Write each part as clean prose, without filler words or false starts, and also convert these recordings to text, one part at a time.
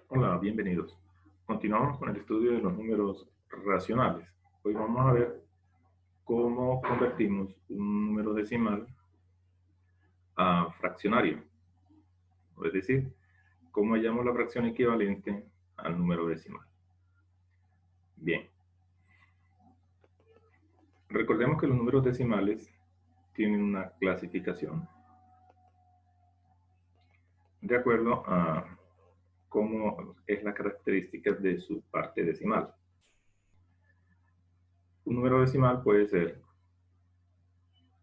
Hola, bienvenidos. Continuamos con el estudio de los números racionales. Hoy vamos a ver cómo convertimos un número decimal a fraccionario. Es decir, cómo hallamos la fracción equivalente al número decimal. Bien. Recordemos que los números decimales tienen una clasificación de acuerdo a cómo es la característica de su parte decimal. Un número decimal puede ser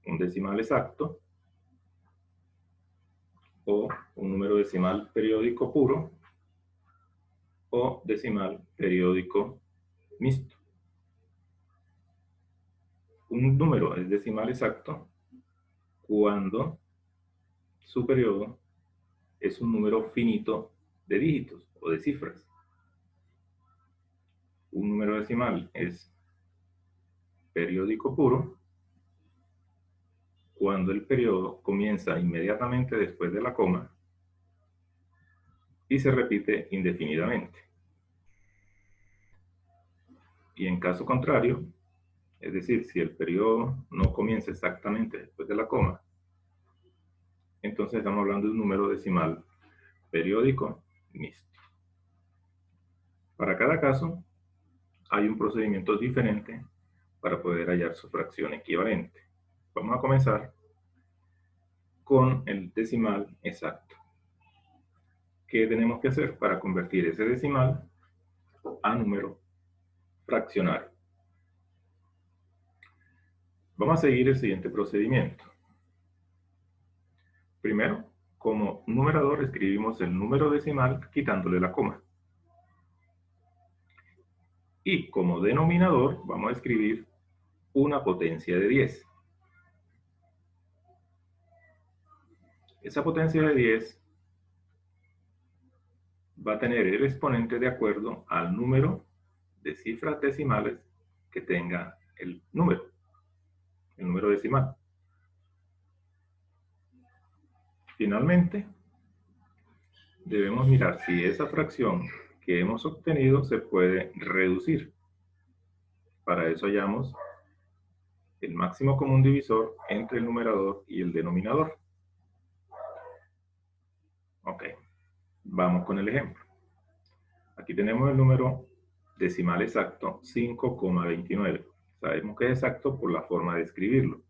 un decimal exacto o un número decimal periódico puro o decimal periódico mixto. Un número es decimal exacto cuando su periodo es un número finito de dígitos o de cifras. Un número decimal es periódico puro cuando el periodo comienza inmediatamente después de la coma y se repite indefinidamente. Y en caso contrario, es decir, si el periodo no comienza exactamente después de la coma, entonces estamos hablando de un número decimal periódico mixto. Para cada caso, hay un procedimiento diferente para poder hallar su fracción equivalente. Vamos a comenzar con el decimal exacto. ¿Qué tenemos que hacer para convertir ese decimal a número fraccionario? Vamos a seguir el siguiente procedimiento. Primero, como numerador escribimos el número decimal quitándole la coma. Y como denominador vamos a escribir una potencia de 10. Esa potencia de 10 va a tener el exponente de acuerdo al número de cifras decimales que tenga el número decimal. Finalmente, debemos mirar si esa fracción que hemos obtenido se puede reducir. Para eso hallamos el máximo común divisor entre el numerador y el denominador. Ok, vamos con el ejemplo. Aquí tenemos el número decimal exacto 5,29. Sabemos que es exacto por la forma de escribirlo.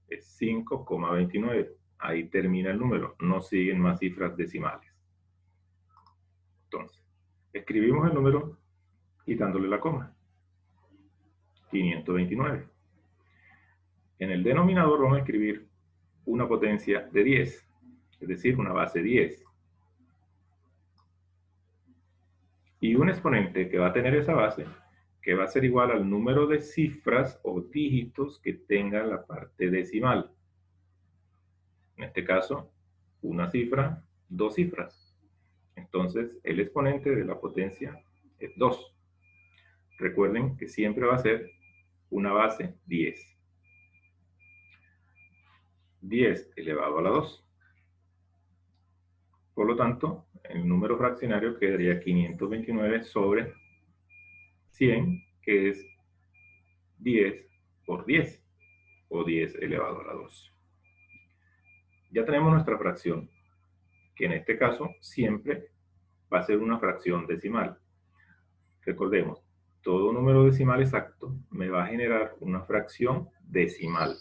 Es 5,29. Ahí termina el número, no siguen más cifras decimales. Entonces, escribimos el número quitándole la coma. 529. En el denominador vamos a escribir una potencia de 10, es decir, una base 10. Y un exponente que va a tener esa base, que va a ser igual al número de cifras o dígitos que tenga la parte decimal. En este caso, una cifra, dos cifras. Entonces, el exponente de la potencia es 2. Recuerden que siempre va a ser una base 10. 10 elevado a la 2. Por lo tanto, el número fraccionario quedaría 529 sobre 100, que es 10 por 10, o 10 elevado a la 2. Ya tenemos nuestra fracción, que en este caso siempre va a ser una fracción decimal. Recordemos, todo número decimal exacto me va a generar una fracción decimal.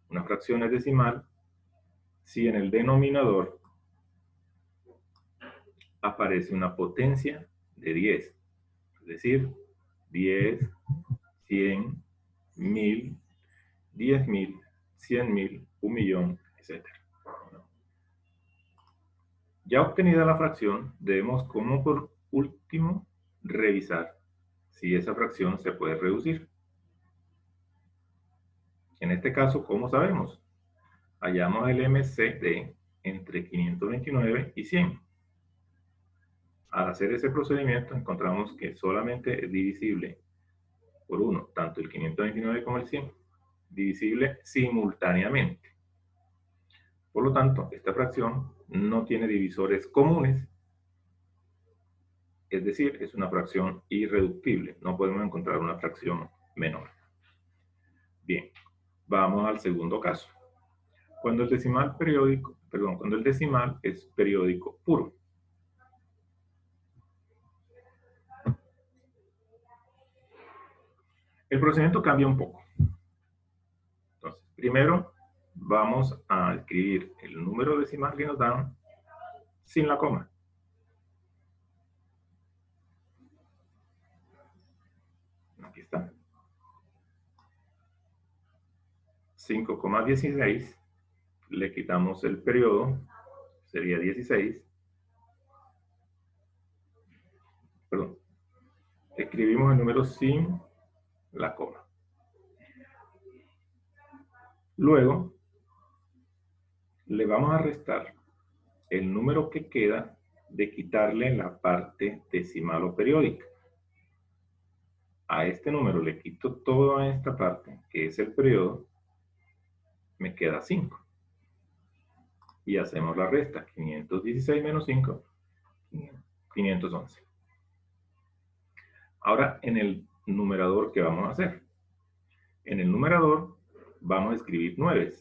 Una fracción es decimal si en el denominador aparece una potencia de 10, es decir, 10, 100, 1000, 10.000, 100.000, 1.000.000, etc. Ya obtenida la fracción, debemos como por último revisar si esa fracción se puede reducir. En este caso, ¿cómo sabemos? Hallamos el MCD entre 529 y 100. Al hacer ese procedimiento encontramos que solamente es divisible por 1, tanto el 529 como el 100, divisible simultáneamente. Por lo tanto, esta fracción no tiene divisores comunes Es decir, es una fracción irreductible. No podemos encontrar una fracción menor. Bien, vamos al segundo caso. Cuando el decimal es periódico puro. El procedimiento cambia un poco. Entonces, primero vamos a escribir el número decimal que nos dan sin la coma. Aquí está. 5,16. Le quitamos el periodo. Sería 16. Perdón. Escribimos el número sin la coma. Luego, le vamos a restar el número que queda de quitarle la parte decimal o periódica. A este número le quito toda esta parte, que es el periodo, me queda 5. Y hacemos la resta, 516 menos 5, 511. Ahora, en el numerador, ¿qué vamos a hacer? En el numerador vamos a escribir 9.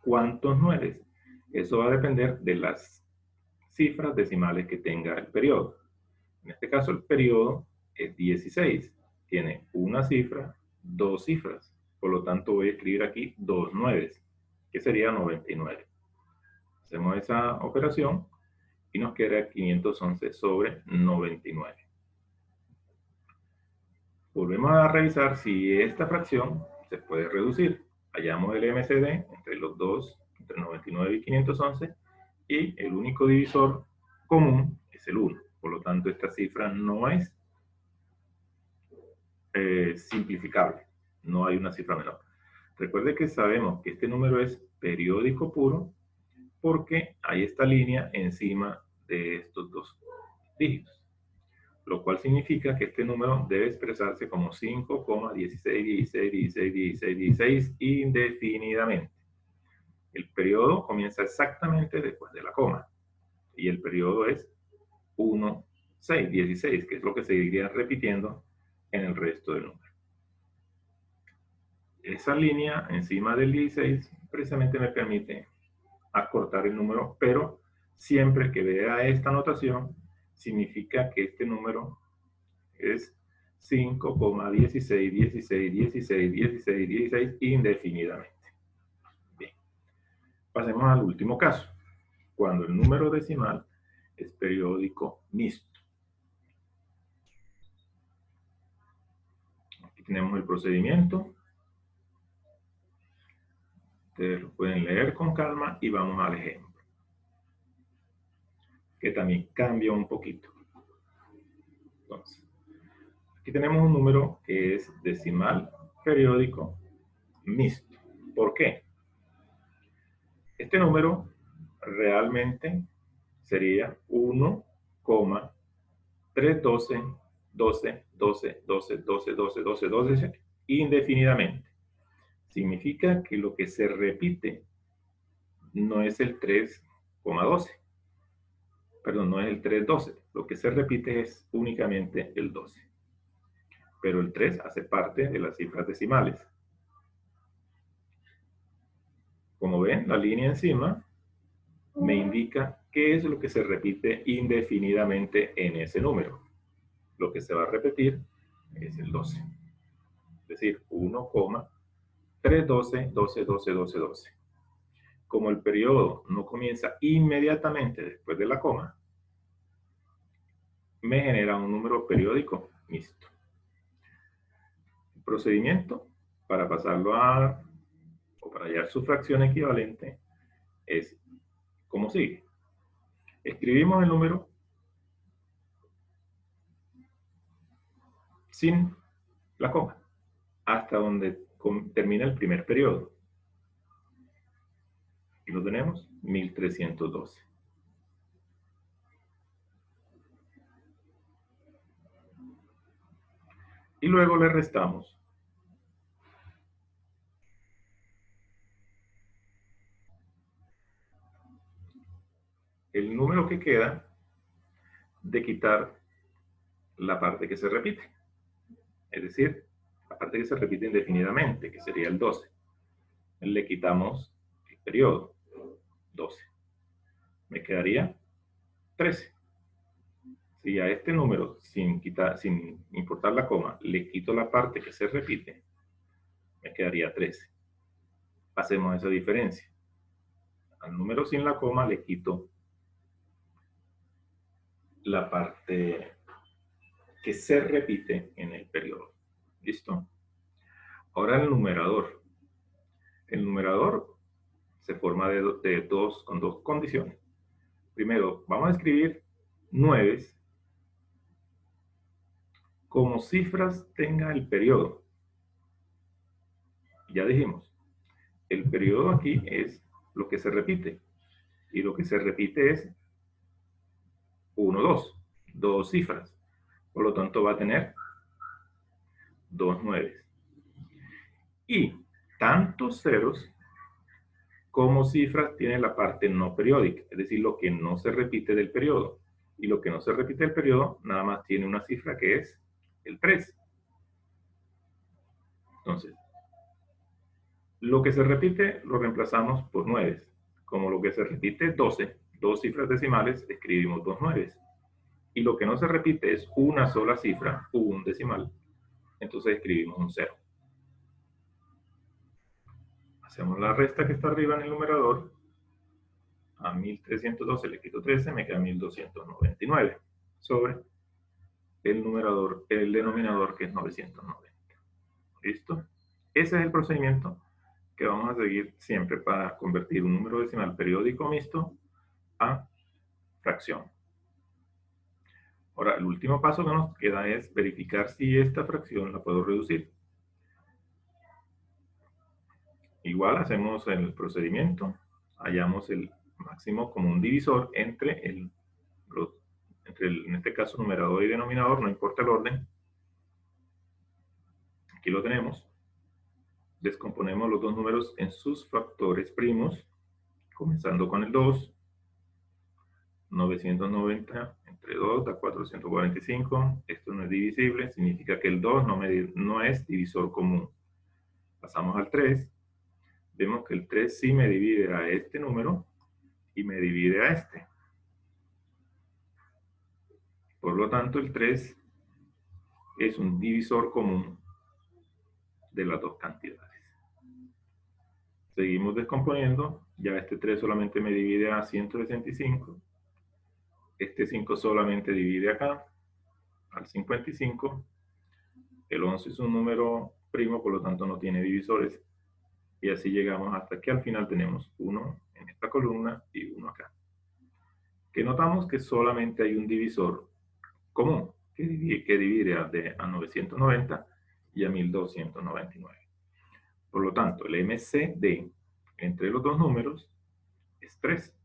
¿Cuántos 9? Eso va a depender de las cifras decimales que tenga el periodo. En este caso, el periodo es 16. Tiene una cifra, dos cifras. Por lo tanto, voy a escribir aquí 2 9, que sería 99. Hacemos esa operación y nos queda 511 sobre 99. Volvemos a revisar si esta fracción se puede reducir. Hallamos el MCD entre los dos, entre 99 y 511, y el único divisor común es el 1. Por lo tanto, esta cifra no es simplificable. No hay una cifra menor. Recuerde que sabemos que este número es periódico puro porque hay esta línea encima de estos dos dígitos, lo cual significa que este número debe expresarse como 5,1616161616 indefinidamente. El periodo comienza exactamente después de la coma y el periodo es 1, 6, 16, que es lo que seguiría repitiendo en el resto del número. Esa línea encima del 16 precisamente me permite acortar el número, pero siempre que vea esta notación, significa que este número es 5,1616161616 indefinidamente. Bien. Pasemos al último caso, cuando el número decimal es periódico mixto. Aquí tenemos el procedimiento. Ustedes lo pueden leer con calma y vamos al ejemplo, que también cambia un poquito. Entonces, aquí tenemos un número que es decimal periódico mixto. ¿Por qué? Este número realmente sería 1,312, 12, 12, 12, 12, 12, 12, 12, indefinidamente. Significa que lo que se repite no es el 3,12. Perdón, no es el 3,12. Lo que se repite es únicamente el 12. Pero el 3 hace parte de las cifras decimales. Como ven, la línea encima me indica qué es lo que se repite indefinidamente en ese número. Lo que se va a repetir es el 12. Es decir, 1,312, 12, 12, 12, 12. Como el periodo no comienza inmediatamente después de la coma, me genera un número periódico mixto. El procedimiento para pasarlo o para hallar su fracción equivalente es como sigue. Escribimos el número sin la coma, hasta donde termina el primer periodo. Y lo tenemos, 1312. Y luego le restamos el número que queda de quitar la parte que se repite. Es decir, la parte que se repite indefinidamente, que sería el 12. Le quitamos el periodo, 12. Me quedaría 13. Si a este número, sin importar la coma, le quito la parte que se repite, me quedaría 13. Hacemos esa diferencia. Al número sin la coma le quito la parte que se repite en el periodo. ¿Listo? Ahora el numerador. El numerador se forma con dos condiciones. Primero, vamos a escribir 9 como cifras tenga el periodo. Ya dijimos, el periodo aquí es lo que se repite. Y lo que se repite es 1, 2. Dos cifras. Por lo tanto, va a tener 2 9. Y tantos ceros como cifras tiene la parte no periódica, es decir, lo que no se repite del periodo. Y lo que no se repite del periodo nada más tiene una cifra que es el 3. Entonces, lo que se repite lo reemplazamos por 9. Como lo que se repite es 12, dos cifras decimales, escribimos 2 9. Y lo que no se repite es una sola cifra, un decimal, entonces escribimos un 0. Hacemos la resta que está arriba en el numerador. A 1312 le quito 13, me queda 1299 sobre el denominador que es 990. ¿Listo? Ese es el procedimiento que vamos a seguir siempre para convertir un número decimal periódico mixto a fracción. Ahora, el último paso que nos queda es verificar si esta fracción la puedo reducir. Igual hacemos el procedimiento, hallamos el máximo común divisor entre en este caso numerador y denominador, no importa el orden. Aquí lo tenemos. Descomponemos los dos números en sus factores primos, comenzando con el 2. 990 entre 2 da 445. Esto no es divisible, significa que el 2 no es divisor común. Pasamos al 3. Vemos que el 3 sí me divide a este número y me divide a este. Por lo tanto, el 3 es un divisor común de las dos cantidades. Seguimos descomponiendo. Ya este 3 solamente me divide a 165. Este 5 solamente divide acá, al 55. El 11 es un número primo, por lo tanto no tiene divisores. Y así llegamos hasta que al final tenemos 1 en esta columna y 1 acá. Que notamos que solamente hay un divisor común, que divide a 990 y a 1299. Por lo tanto, el MCD entre los dos números es 3.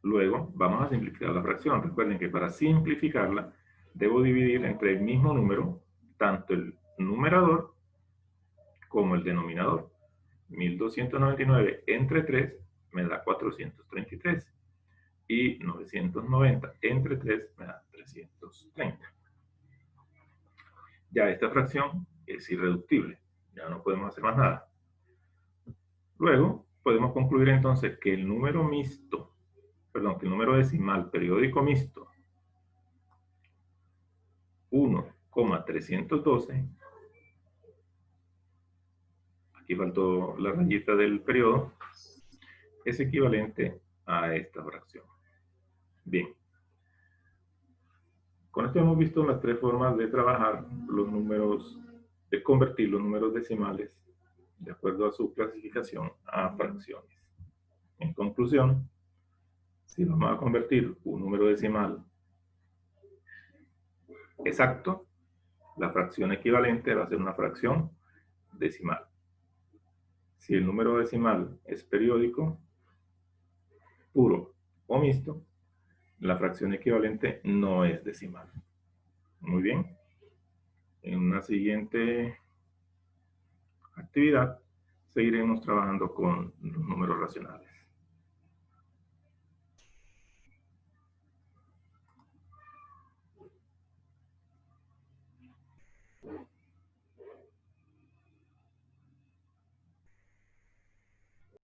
Luego, vamos a simplificar la fracción. Recuerden que para simplificarla, debo dividir entre el mismo número, tanto el numerador como el denominador. 1299 entre 3 me da 433. Y 990 entre 3 me da 330. Ya esta fracción es irreductible. Ya no podemos hacer más nada. Luego, podemos concluir entonces que el número decimal periódico mixto 1,312, aquí faltó la rayita del periodo, es equivalente a esta fracción. Bien. Con esto hemos visto las tres formas de trabajar los números, de convertir los números decimales de acuerdo a su clasificación a fracciones. En conclusión, si vamos a convertir un número decimal exacto, la fracción equivalente va a ser una fracción decimal. Si el número decimal es periódico, puro o mixto, la fracción equivalente no es decimal. Muy bien. En una siguiente actividad seguiremos trabajando con los números racionales.